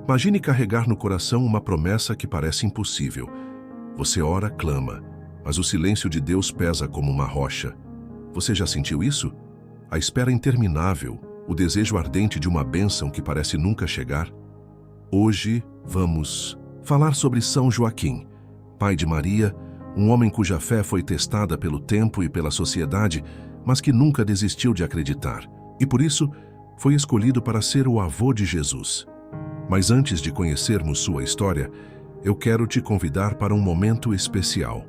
Imagine carregar no coração uma promessa que parece impossível. Você ora, clama, mas o silêncio de Deus pesa como uma rocha. Você já sentiu isso? A espera interminável, o desejo ardente de uma bênção que parece nunca chegar? Hoje vamos falar sobre São Joaquim, pai de Maria, um homem cuja fé foi testada pelo tempo e pela sociedade, mas que nunca desistiu de acreditar. E por isso, foi escolhido para ser o avô de Jesus. Mas antes de conhecermos sua história, eu quero te convidar para um momento especial.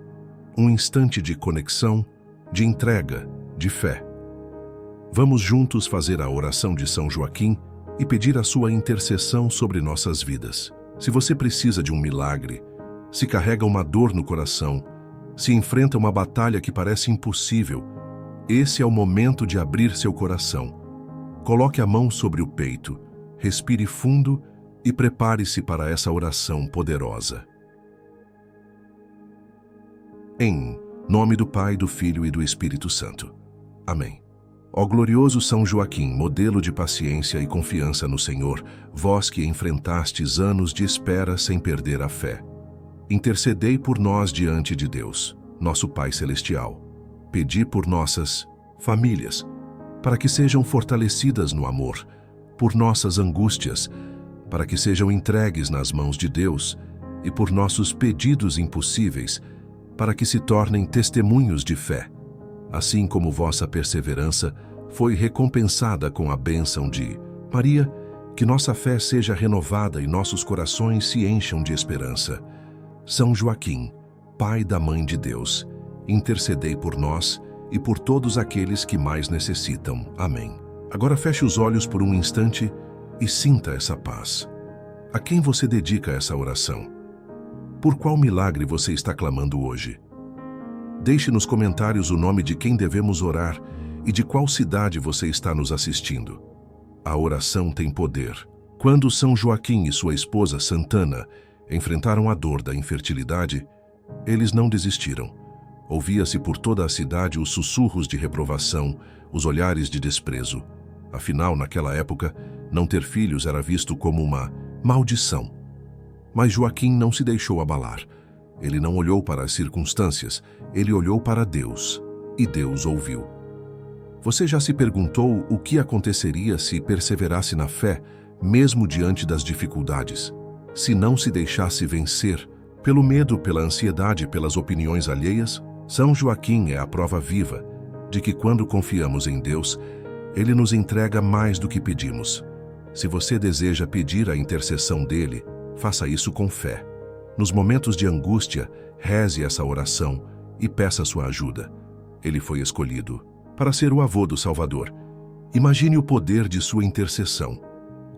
Um instante de conexão, de entrega, de fé. Vamos juntos fazer a oração de São Joaquim e pedir a sua intercessão sobre nossas vidas. Se você precisa de um milagre, se carrega uma dor no coração, se enfrenta uma batalha que parece impossível, esse é o momento de abrir seu coração. Coloque a mão sobre o peito, respire fundo e prepare-se para essa oração poderosa. Em nome do Pai, do Filho e do Espírito Santo. Amém. Ó glorioso São Joaquim, modelo de paciência e confiança no Senhor, vós que enfrentastes anos de espera sem perder a fé. Intercedei por nós diante de Deus, nosso Pai Celestial. Pedi por nossas famílias, para que sejam fortalecidas no amor, por nossas angústias, para que sejam entregues nas mãos de Deus, e por nossos pedidos impossíveis, para que se tornem testemunhos de fé, assim como vossa perseverança foi recompensada com a bênção de Maria, que nossa fé seja renovada e nossos corações se encham de esperança. São Joaquim, pai da Mãe de Deus, intercedei por nós e por todos aqueles que mais necessitam. Amém. Agora feche os olhos por um instante e sinta essa paz. A quem você dedica essa oração? Por qual milagre você está clamando hoje? Deixe nos comentários o nome de quem devemos orar e de qual cidade você está nos assistindo. A oração tem poder. Quando São Joaquim e sua esposa Santana enfrentaram a dor da infertilidade, eles não desistiram. Ouvia-se por toda a cidade os sussurros de reprovação, os olhares de desprezo. Afinal, naquela época, não ter filhos era visto como uma maldição. Mas Joaquim não se deixou abalar. Ele não olhou para as circunstâncias, ele olhou para Deus, e Deus ouviu. Você já se perguntou o que aconteceria se perseverasse na fé, mesmo diante das dificuldades? Se não se deixasse vencer pelo medo, pela ansiedade, pelas opiniões alheias? São Joaquim é a prova viva de que quando confiamos em Deus, Ele nos entrega mais do que pedimos. Se você deseja pedir a intercessão dele, faça isso com fé. Nos momentos de angústia, reze essa oração e peça sua ajuda. Ele foi escolhido para ser o avô do Salvador. Imagine o poder de sua intercessão.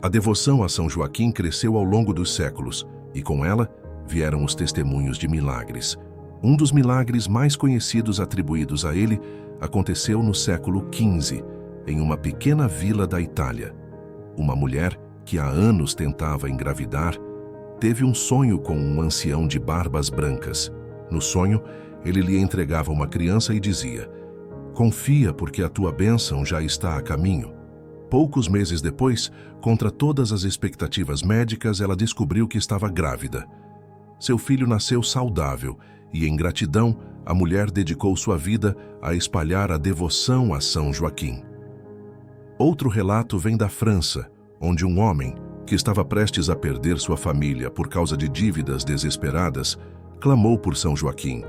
A devoção a São Joaquim cresceu ao longo dos séculos, e com ela vieram os testemunhos de milagres. Um dos milagres mais conhecidos atribuídos a ele aconteceu no século XV, em uma pequena vila da Itália. Uma mulher que há anos tentava engravidar teve um sonho com um ancião de barbas brancas. No sonho, ele lhe entregava uma criança e dizia: "Confia, porque a tua bênção já está a caminho." Poucos meses depois, contra todas as expectativas médicas, ela descobriu que estava grávida. Seu filho nasceu saudável e, em gratidão, a mulher dedicou sua vida a espalhar a devoção a São Joaquim. Outro relato vem da França, onde um homem, que estava prestes a perder sua família por causa de dívidas desesperadas, clamou por São Joaquim.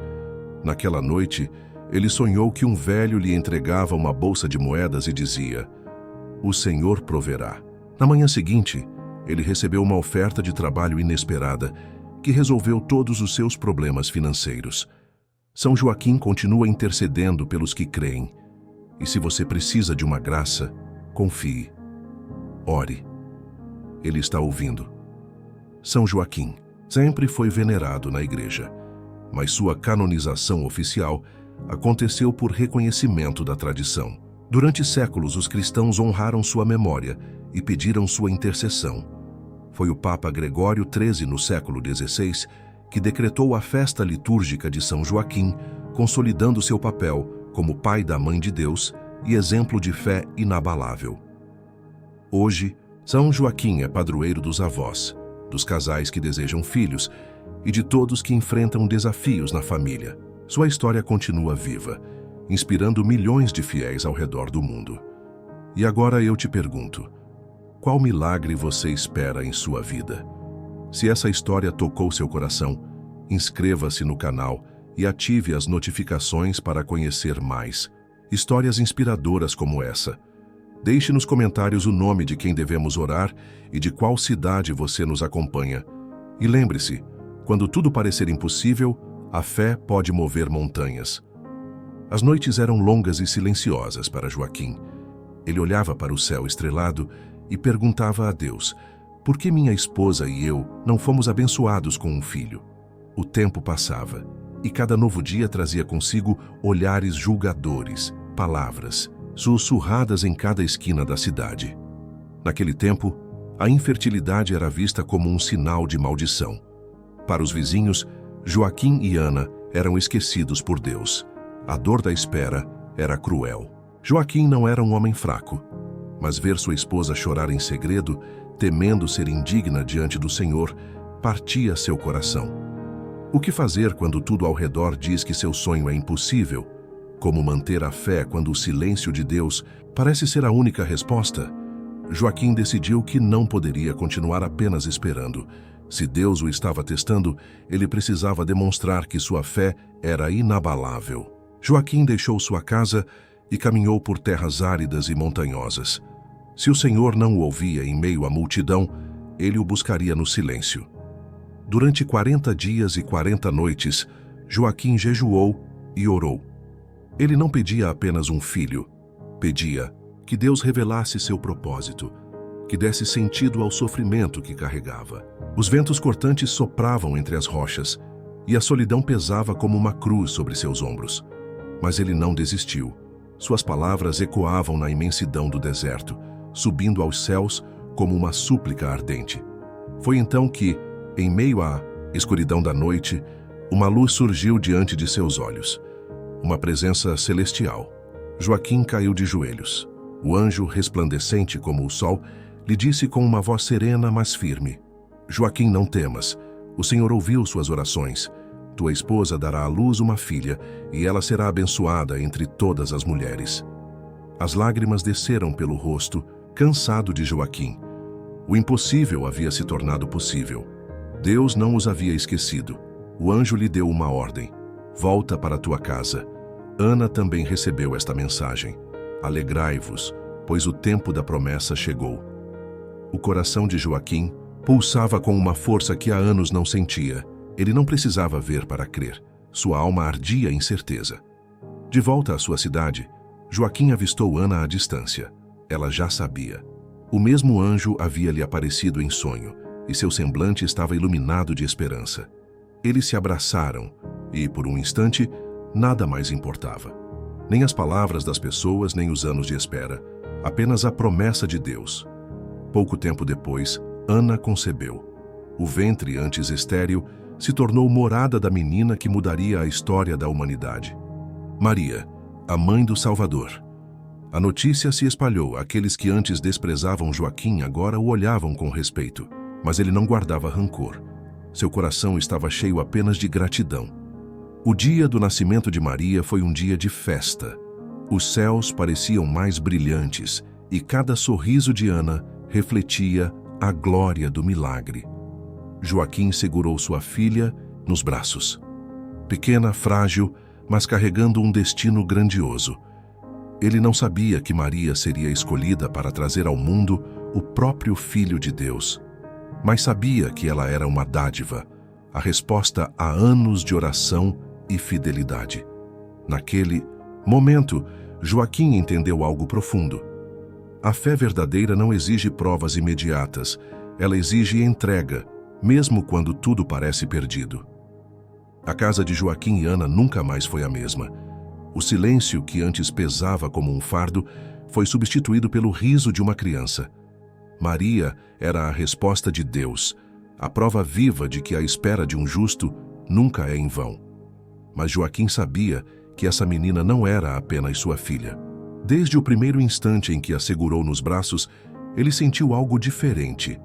Naquela noite, ele sonhou que um velho lhe entregava uma bolsa de moedas e dizia: "O Senhor proverá." Na manhã seguinte, ele recebeu uma oferta de trabalho inesperada que resolveu todos os seus problemas financeiros. São Joaquim continua intercedendo pelos que creem. E se você precisa de uma graça, confie. Ore. Ele está ouvindo. São Joaquim sempre foi venerado na igreja, mas sua canonização oficial aconteceu por reconhecimento da tradição. Durante séculos, os cristãos honraram sua memória e pediram sua intercessão. Foi o Papa Gregório XIII, no século XVI, que decretou a festa litúrgica de São Joaquim, consolidando seu papel como pai da Mãe de Deus e exemplo de fé inabalável. Hoje, São Joaquim é padroeiro dos avós, dos casais que desejam filhos e de todos que enfrentam desafios na família. Sua história continua viva, inspirando milhões de fiéis ao redor do mundo. E agora eu te pergunto, qual milagre você espera em sua vida? Se essa história tocou seu coração, inscreva-se no canal e ative as notificações para conhecer mais histórias inspiradoras como essa. Deixe nos comentários o nome de quem devemos orar e de qual cidade você nos acompanha. E lembre-se, quando tudo parecer impossível, a fé pode mover montanhas. As noites eram longas e silenciosas para Joaquim. Ele olhava para o céu estrelado e perguntava a Deus, por que minha esposa e eu não fomos abençoados com um filho? O tempo passava, e cada novo dia trazia consigo olhares julgadores, palavras sussurradas em cada esquina da cidade. Naquele tempo, a infertilidade era vista como um sinal de maldição. Para os vizinhos, Joaquim e Ana eram esquecidos por Deus. A dor da espera era cruel. Joaquim não era um homem fraco, mas ver sua esposa chorar em segredo, temendo ser indigna diante do Senhor, partia seu coração. O que fazer quando tudo ao redor diz que seu sonho é impossível? Como manter a fé quando o silêncio de Deus parece ser a única resposta? Joaquim decidiu que não poderia continuar apenas esperando. Se Deus o estava testando, ele precisava demonstrar que sua fé era inabalável. Joaquim deixou sua casa e caminhou por terras áridas e montanhosas. Se o Senhor não o ouvia em meio à multidão, ele o buscaria no silêncio. Durante 40 dias e 40 noites, Joaquim jejuou e orou. Ele não pedia apenas um filho, pedia que Deus revelasse seu propósito, que desse sentido ao sofrimento que carregava. Os ventos cortantes sopravam entre as rochas e a solidão pesava como uma cruz sobre seus ombros. Mas ele não desistiu. Suas palavras ecoavam na imensidão do deserto, subindo aos céus como uma súplica ardente. Foi então que, em meio à escuridão da noite, uma luz surgiu diante de seus olhos. Uma presença celestial. Joaquim caiu de joelhos. O anjo, resplandecente como o sol, lhe disse com uma voz serena, mas firme: Joaquim, não temas. O Senhor ouviu suas orações. Tua esposa dará à luz uma filha, e ela será abençoada entre todas as mulheres. As lágrimas desceram pelo rosto, cansado de Joaquim. O impossível havia se tornado possível. Deus não os havia esquecido. O anjo lhe deu uma ordem: volta para tua casa. Ana também recebeu esta mensagem: alegrai-vos, pois o tempo da promessa chegou. O coração de Joaquim pulsava com uma força que há anos não sentia. Ele não precisava ver para crer. Sua alma ardia em certeza. De volta à sua cidade, Joaquim avistou Ana à distância. Ela já sabia. O mesmo anjo havia lhe aparecido em sonho, e seu semblante estava iluminado de esperança. Eles se abraçaram, e, por um instante, nada mais importava. Nem as palavras das pessoas, nem os anos de espera. Apenas a promessa de Deus. Pouco tempo depois, Ana concebeu. O ventre, antes estéril, se tornou morada da menina que mudaria a história da humanidade. Maria, a mãe do Salvador. A notícia se espalhou. Aqueles que antes desprezavam Joaquim agora o olhavam com respeito. Mas ele não guardava rancor. Seu coração estava cheio apenas de gratidão. O dia do nascimento de Maria foi um dia de festa. Os céus pareciam mais brilhantes e cada sorriso de Ana refletia a glória do milagre. Joaquim segurou sua filha nos braços. Pequena, frágil, mas carregando um destino grandioso. Ele não sabia que Maria seria escolhida para trazer ao mundo o próprio Filho de Deus, mas sabia que ela era uma dádiva, a resposta a anos de oração e fidelidade. Naquele momento, Joaquim entendeu algo profundo. A fé verdadeira não exige provas imediatas, ela exige entrega, mesmo quando tudo parece perdido. A casa de Joaquim e Ana nunca mais foi a mesma. O silêncio que antes pesava como um fardo foi substituído pelo riso de uma criança. Maria era a resposta de Deus, a prova viva de que a espera de um justo nunca é em vão. Mas Joaquim sabia que essa menina não era apenas sua filha. Desde o primeiro instante em que a segurou nos braços, ele sentiu algo diferente.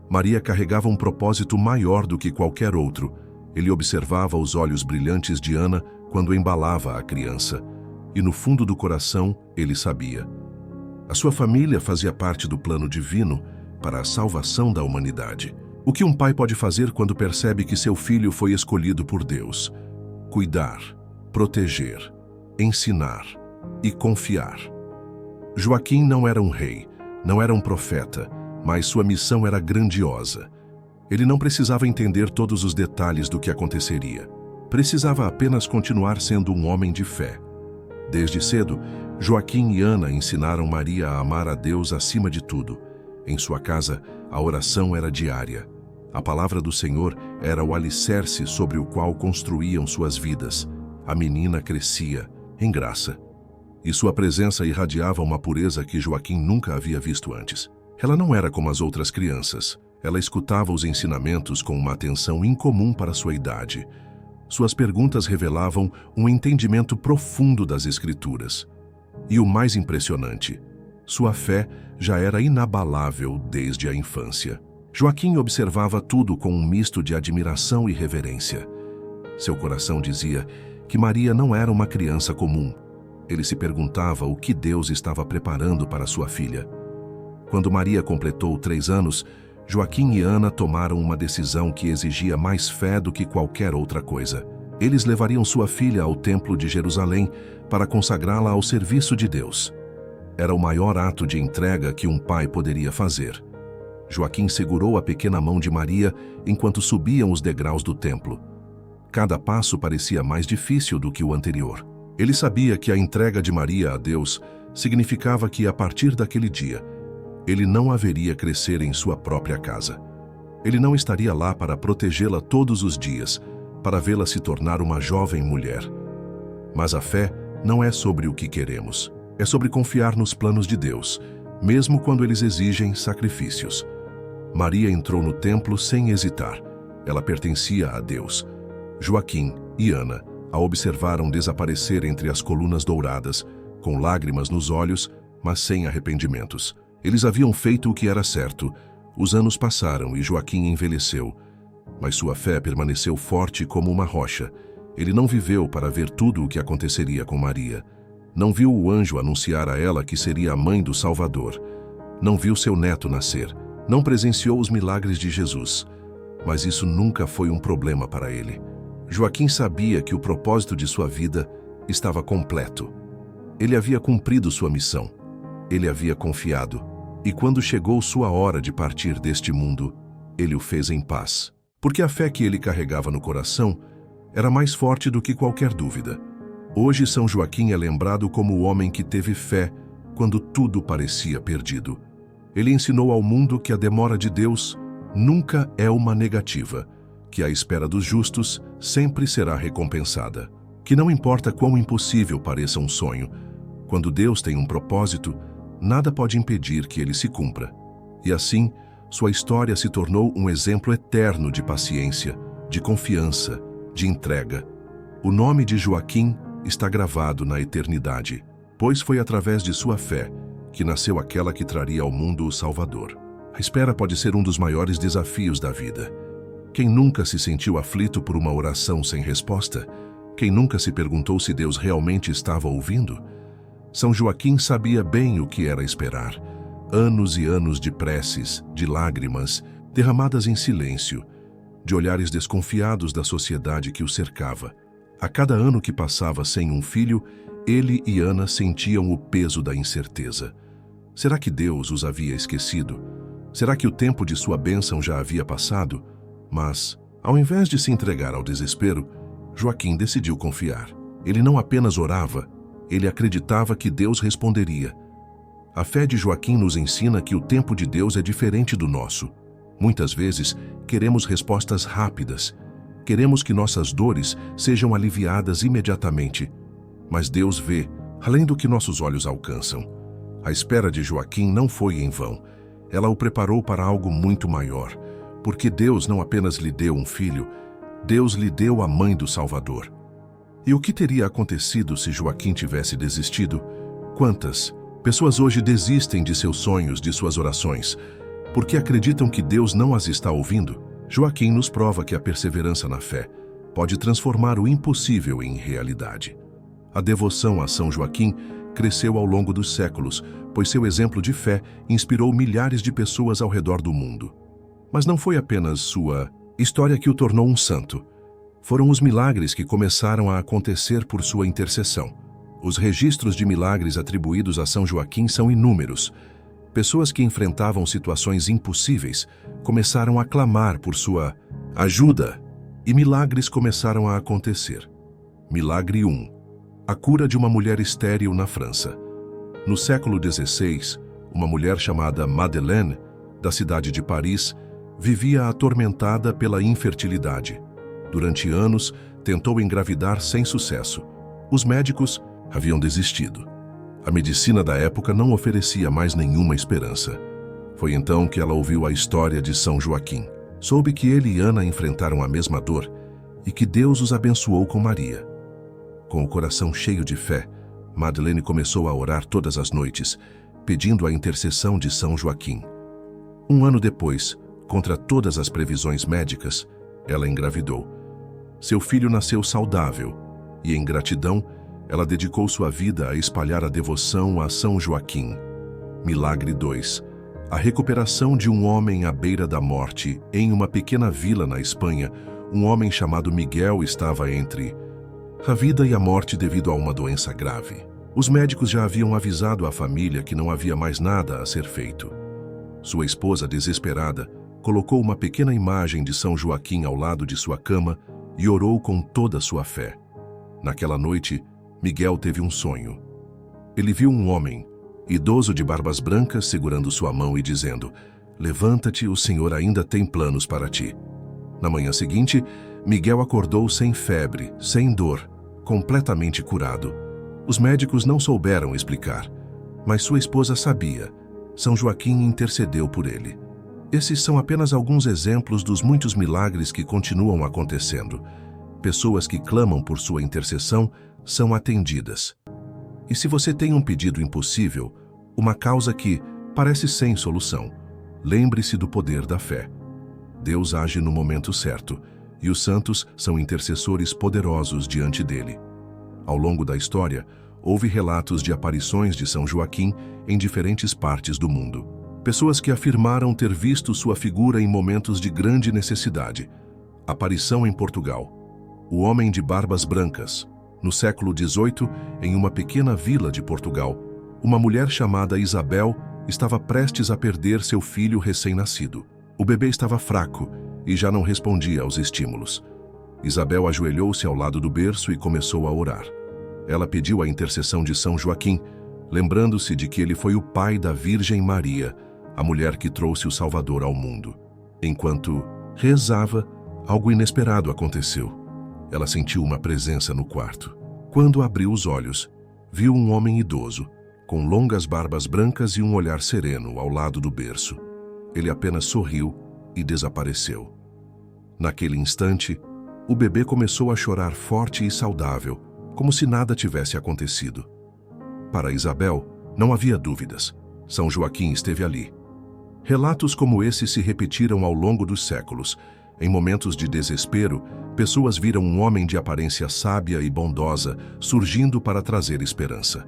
Maria carregava um propósito maior do que qualquer outro. Ele observava os olhos brilhantes de Ana quando embalava a criança. E no fundo do coração, ele sabia. A sua família fazia parte do plano divino para a salvação da humanidade. O que um pai pode fazer quando percebe que seu filho foi escolhido por Deus? Cuidar, proteger, ensinar e confiar. Joaquim não era um rei, não era um profeta, mas sua missão era grandiosa. Ele não precisava entender todos os detalhes do que aconteceria. Precisava apenas continuar sendo um homem de fé. Desde cedo, Joaquim e Ana ensinaram Maria a amar a Deus acima de tudo. Em sua casa, a oração era diária. A palavra do Senhor era o alicerce sobre o qual construíam suas vidas. A menina crescia, em graça. E sua presença irradiava uma pureza que Joaquim nunca havia visto antes. Ela não era como as outras crianças. Ela escutava os ensinamentos com uma atenção incomum para sua idade. Suas perguntas revelavam um entendimento profundo das Escrituras. E o mais impressionante, sua fé já era inabalável desde a infância. Joaquim observava tudo com um misto de admiração e reverência. Seu coração dizia que Maria não era uma criança comum. Ele se perguntava o que Deus estava preparando para sua filha. Quando Maria completou 3 anos, Joaquim e Ana tomaram uma decisão que exigia mais fé do que qualquer outra coisa. Eles levariam sua filha ao Templo de Jerusalém para consagrá-la ao serviço de Deus. Era o maior ato de entrega que um pai poderia fazer. Joaquim segurou a pequena mão de Maria enquanto subiam os degraus do templo. Cada passo parecia mais difícil do que o anterior. Ele sabia que a entrega de Maria a Deus significava que, a partir daquele dia, ele não haveria crescer em sua própria casa. Ele não estaria lá para protegê-la todos os dias, para vê-la se tornar uma jovem mulher. Mas a fé não é sobre o que queremos. É sobre confiar nos planos de Deus, mesmo quando eles exigem sacrifícios. Maria entrou no templo sem hesitar. Ela pertencia a Deus. Joaquim e Ana a observaram desaparecer entre as colunas douradas, com lágrimas nos olhos, mas sem arrependimentos. Eles haviam feito o que era certo. Os anos passaram e Joaquim envelheceu, mas sua fé permaneceu forte como uma rocha. Ele não viveu para ver tudo o que aconteceria com Maria. Não viu o anjo anunciar a ela que seria a mãe do Salvador. Não viu seu neto nascer. Não presenciou os milagres de Jesus. Mas isso nunca foi um problema para ele. Joaquim sabia que o propósito de sua vida estava completo. Ele havia cumprido sua missão. Ele havia confiado, e quando chegou sua hora de partir deste mundo, ele o fez em paz. Porque a fé que ele carregava no coração era mais forte do que qualquer dúvida. Hoje São Joaquim é lembrado como o homem que teve fé quando tudo parecia perdido. Ele ensinou ao mundo que a demora de Deus nunca é uma negativa, que a espera dos justos sempre será recompensada. Que não importa quão impossível pareça um sonho, quando Deus tem um propósito, nada pode impedir que ele se cumpra. E assim, sua história se tornou um exemplo eterno de paciência, de confiança, de entrega. O nome de Joaquim está gravado na eternidade, pois foi através de sua fé que nasceu aquela que traria ao mundo o Salvador. A espera pode ser um dos maiores desafios da vida. Quem nunca se sentiu aflito por uma oração sem resposta? Quem nunca se perguntou se Deus realmente estava ouvindo? São Joaquim sabia bem o que era esperar. Anos e anos de preces, de lágrimas, derramadas em silêncio, de olhares desconfiados da sociedade que o cercava. A cada ano que passava sem um filho, ele e Ana sentiam o peso da incerteza. Será que Deus os havia esquecido? Será que o tempo de sua bênção já havia passado? Mas, ao invés de se entregar ao desespero, Joaquim decidiu confiar. Ele não apenas orava, ele acreditava que Deus responderia. A fé de Joaquim nos ensina que o tempo de Deus é diferente do nosso. Muitas vezes, queremos respostas rápidas. Queremos que nossas dores sejam aliviadas imediatamente. Mas Deus vê, além do que nossos olhos alcançam. A espera de Joaquim não foi em vão. Ela o preparou para algo muito maior. Porque Deus não apenas lhe deu um filho, Deus lhe deu a mãe do Salvador. E o que teria acontecido se Joaquim tivesse desistido? Quantas pessoas hoje desistem de seus sonhos, de suas orações? Porque acreditam que Deus não as está ouvindo, Joaquim nos prova que a perseverança na fé pode transformar o impossível em realidade. A devoção a São Joaquim cresceu ao longo dos séculos, pois seu exemplo de fé inspirou milhares de pessoas ao redor do mundo. Mas não foi apenas sua história que o tornou um santo. Foram os milagres que começaram a acontecer por sua intercessão. Os registros de milagres atribuídos a São Joaquim são inúmeros. Pessoas que enfrentavam situações impossíveis começaram a clamar por sua ajuda e milagres começaram a acontecer. Milagre 1. A cura de uma mulher estéril na França. No século XVI, uma mulher chamada Madeleine, da cidade de Paris, vivia atormentada pela infertilidade. Durante anos, tentou engravidar sem sucesso. Os médicos haviam desistido. A medicina da época não oferecia mais nenhuma esperança. Foi então que ela ouviu a história de São Joaquim. Soube que ele e Ana enfrentaram a mesma dor e que Deus os abençoou com Maria. Com o coração cheio de fé, Madeleine começou a orar todas as noites, pedindo a intercessão de São Joaquim. Um ano depois, contra todas as previsões médicas, ela engravidou. Seu filho nasceu saudável e, em gratidão, ela dedicou sua vida a espalhar a devoção a São Joaquim. Milagre 2. A recuperação de um homem à beira da morte. Em uma pequena vila na Espanha, um homem chamado Miguel estava entre a vida e a morte devido a uma doença grave. Os médicos já haviam avisado a família que não havia mais nada a ser feito. Sua esposa, desesperada, colocou uma pequena imagem de São Joaquim ao lado de sua cama e orou com toda a sua fé. Naquela noite, Miguel teve um sonho. Ele viu um homem, idoso de barbas brancas, segurando sua mão e dizendo: "Levanta-te, o Senhor ainda tem planos para ti." Na manhã seguinte, Miguel acordou sem febre, sem dor, completamente curado. Os médicos não souberam explicar, mas sua esposa sabia. São Joaquim intercedeu por ele. Esses são apenas alguns exemplos dos muitos milagres que continuam acontecendo. Pessoas que clamam por sua intercessão são atendidas. E se você tem um pedido impossível, uma causa que parece sem solução, lembre-se do poder da fé. Deus age no momento certo, e os santos são intercessores poderosos diante dele. Ao longo da história, houve relatos de aparições de São Joaquim em diferentes partes do mundo. Pessoas que afirmaram ter visto sua figura em momentos de grande necessidade. Aparição em Portugal. O homem de barbas brancas. No século XVIII, em uma pequena vila de Portugal, uma mulher chamada Isabel estava prestes a perder seu filho recém-nascido. O bebê estava fraco e já não respondia aos estímulos. Isabel ajoelhou-se ao lado do berço e começou a orar. Ela pediu a intercessão de São Joaquim, lembrando-se de que ele foi o pai da Virgem Maria, a mulher que trouxe o Salvador ao mundo. Enquanto rezava, algo inesperado aconteceu. Ela sentiu uma presença no quarto. Quando abriu os olhos, viu um homem idoso, com longas barbas brancas e um olhar sereno ao lado do berço. Ele apenas sorriu e desapareceu. Naquele instante, o bebê começou a chorar forte e saudável, como se nada tivesse acontecido. Para Isabel, não havia dúvidas. São Joaquim esteve ali. Relatos como esse se repetiram ao longo dos séculos. Em momentos de desespero, pessoas viram um homem de aparência sábia e bondosa surgindo para trazer esperança.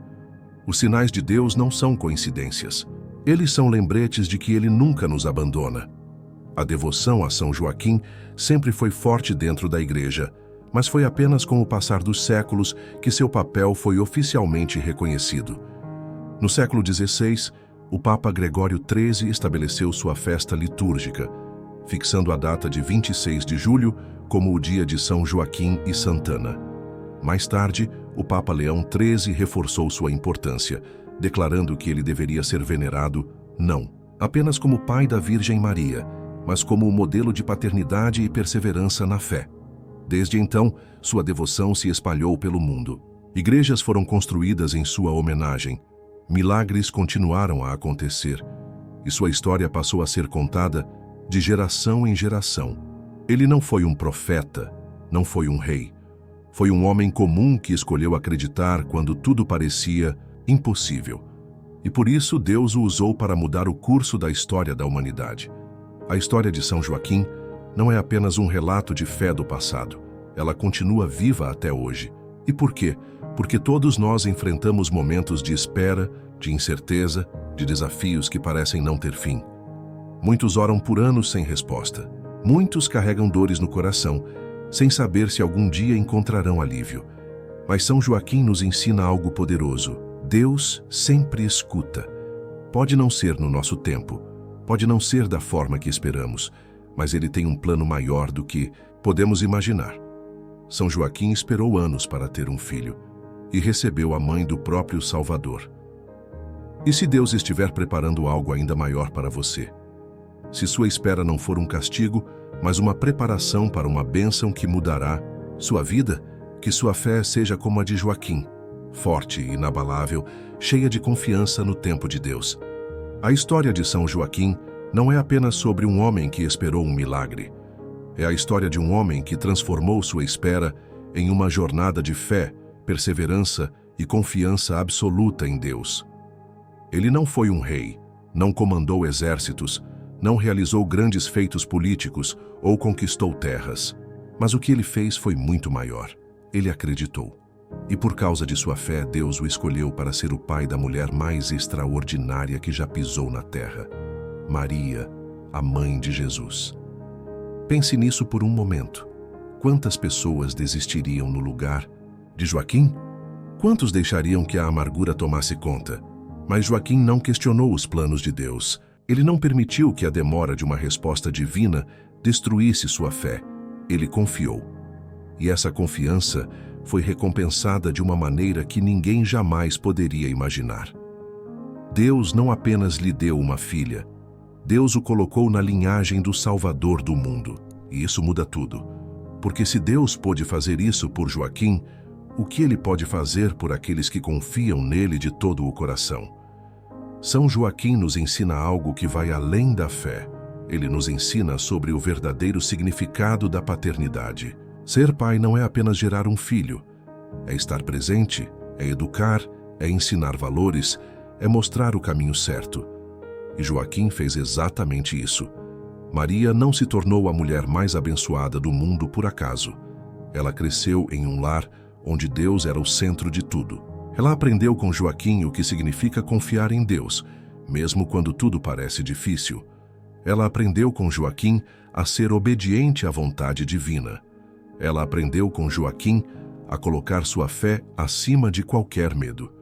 Os sinais de Deus não são coincidências. Eles são lembretes de que Ele nunca nos abandona. A devoção a São Joaquim sempre foi forte dentro da Igreja, mas foi apenas com o passar dos séculos que seu papel foi oficialmente reconhecido. No século XVI, o Papa Gregório XIII estabeleceu sua festa litúrgica, fixando a data de 26 de julho como o dia de São Joaquim e Santana. Mais tarde, o Papa Leão XIII reforçou sua importância, declarando que ele deveria ser venerado, não apenas como pai da Virgem Maria, mas como o modelo de paternidade e perseverança na fé. Desde então, sua devoção se espalhou pelo mundo. Igrejas foram construídas em sua homenagem. Milagres continuaram a acontecer, e sua história passou a ser contada de geração em geração. Ele não foi um profeta, não foi um rei. Foi um homem comum que escolheu acreditar quando tudo parecia impossível. E por isso Deus o usou para mudar o curso da história da humanidade. A história de São Joaquim não é apenas um relato de fé do passado. Ela continua viva até hoje. E por quê? Porque todos nós enfrentamos momentos de espera, de incerteza, de desafios que parecem não ter fim. Muitos oram por anos sem resposta. Muitos carregam dores no coração, sem saber se algum dia encontrarão alívio. Mas São Joaquim nos ensina algo poderoso. Deus sempre escuta. Pode não ser no nosso tempo, pode não ser da forma que esperamos, mas Ele tem um plano maior do que podemos imaginar. São Joaquim esperou anos para ter um filho e recebeu a mãe do próprio Salvador. E se Deus estiver preparando algo ainda maior para você? Se sua espera não for um castigo, mas uma preparação para uma bênção que mudará sua vida, que sua fé seja como a de Joaquim, forte e inabalável, cheia de confiança no tempo de Deus. A história de São Joaquim não é apenas sobre um homem que esperou um milagre. É a história de um homem que transformou sua espera em uma jornada de fé, perseverança e confiança absoluta em Deus. Ele não foi um rei, não comandou exércitos, não realizou grandes feitos políticos ou conquistou terras. Mas o que ele fez foi muito maior. Ele acreditou. E por causa de sua fé, Deus o escolheu para ser o pai da mulher mais extraordinária que já pisou na terra. Maria, a mãe de Jesus. Pense nisso por um momento. Quantas pessoas desistiriam no lugar de Joaquim? Quantos deixariam que a amargura tomasse conta? Mas Joaquim não questionou os planos de Deus. Ele não permitiu que a demora de uma resposta divina destruísse sua fé. Ele confiou. E essa confiança foi recompensada de uma maneira que ninguém jamais poderia imaginar. Deus não apenas lhe deu uma filha, Deus o colocou na linhagem do Salvador do mundo. E isso muda tudo. Porque se Deus pôde fazer isso por Joaquim, o que Ele pode fazer por aqueles que confiam nele de todo o coração? São Joaquim nos ensina algo que vai além da fé. Ele nos ensina sobre o verdadeiro significado da paternidade. Ser pai não é apenas gerar um filho. É estar presente, é educar, é ensinar valores, é mostrar o caminho certo. E Joaquim fez exatamente isso. Maria não se tornou a mulher mais abençoada do mundo por acaso. Ela cresceu em um lar onde Deus era o centro de tudo. Ela aprendeu com Joaquim o que significa confiar em Deus, mesmo quando tudo parece difícil. Ela aprendeu com Joaquim a ser obediente à vontade divina. Ela aprendeu com Joaquim a colocar sua fé acima de qualquer medo.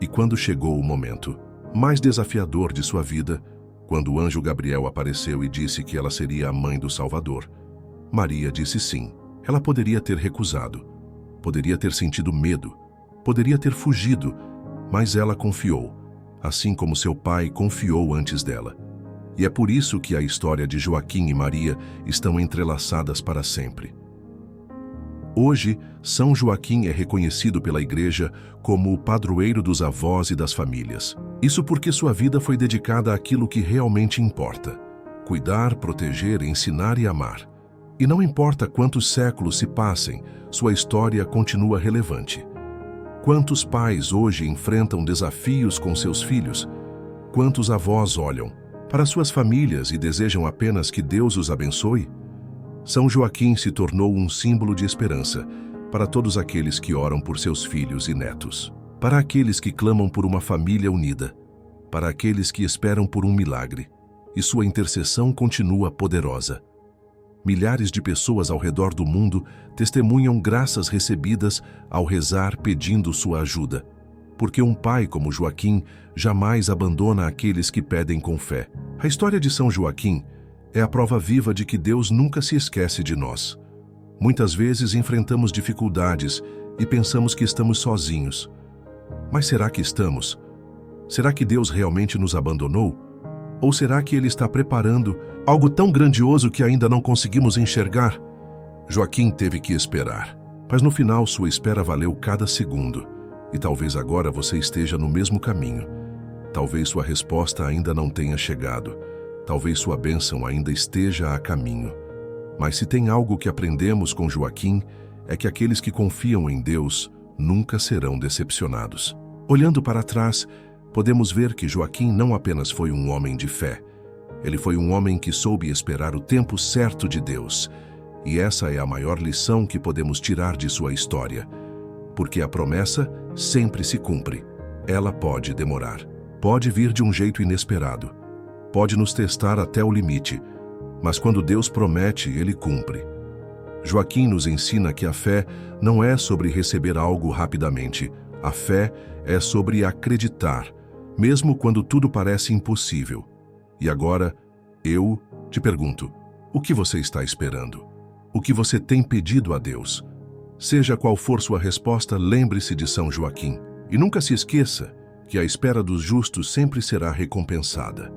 E quando chegou o momento mais desafiador de sua vida, quando o anjo Gabriel apareceu e disse que ela seria a mãe do Salvador, Maria disse sim. Ela poderia ter recusado, poderia ter sentido medo, poderia ter fugido, mas ela confiou, assim como seu pai confiou antes dela. E é por isso que a história de Joaquim e Maria estão entrelaçadas para sempre. Hoje, São Joaquim é reconhecido pela Igreja como o padroeiro dos avós e das famílias. Isso porque sua vida foi dedicada àquilo que realmente importa: cuidar, proteger, ensinar e amar. E não importa quantos séculos se passem, sua história continua relevante. Quantos pais hoje enfrentam desafios com seus filhos? Quantos avós olham para suas famílias e desejam apenas que Deus os abençoe? São Joaquim se tornou um símbolo de esperança para todos aqueles que oram por seus filhos e netos, para aqueles que clamam por uma família unida, para aqueles que esperam por um milagre, e sua intercessão continua poderosa. Milhares de pessoas ao redor do mundo testemunham graças recebidas ao rezar pedindo sua ajuda, porque um pai como Joaquim jamais abandona aqueles que pedem com fé. A história de São Joaquim é a prova viva de que Deus nunca se esquece de nós. Muitas vezes enfrentamos dificuldades e pensamos que estamos sozinhos. Mas será que estamos? Será que Deus realmente nos abandonou? Ou será que Ele está preparando algo tão grandioso que ainda não conseguimos enxergar? Joaquim teve que esperar, mas no final sua espera valeu cada segundo. E talvez agora você esteja no mesmo caminho. Talvez sua resposta ainda não tenha chegado. Talvez sua bênção ainda esteja a caminho. Mas se tem algo que aprendemos com Joaquim, é que aqueles que confiam em Deus nunca serão decepcionados. Olhando para trás, podemos ver que Joaquim não apenas foi um homem de fé, ele foi um homem que soube esperar o tempo certo de Deus. E essa é a maior lição que podemos tirar de sua história. Porque a promessa sempre se cumpre. Ela pode demorar. Pode vir de um jeito inesperado. Pode nos testar até o limite. Mas quando Deus promete, Ele cumpre. Joaquim nos ensina que a fé não é sobre receber algo rapidamente. A fé é sobre acreditar, mesmo quando tudo parece impossível. E agora, eu te pergunto, o que você está esperando? O que você tem pedido a Deus? Seja qual for sua resposta, lembre-se de São Joaquim. E nunca se esqueça que a espera dos justos sempre será recompensada.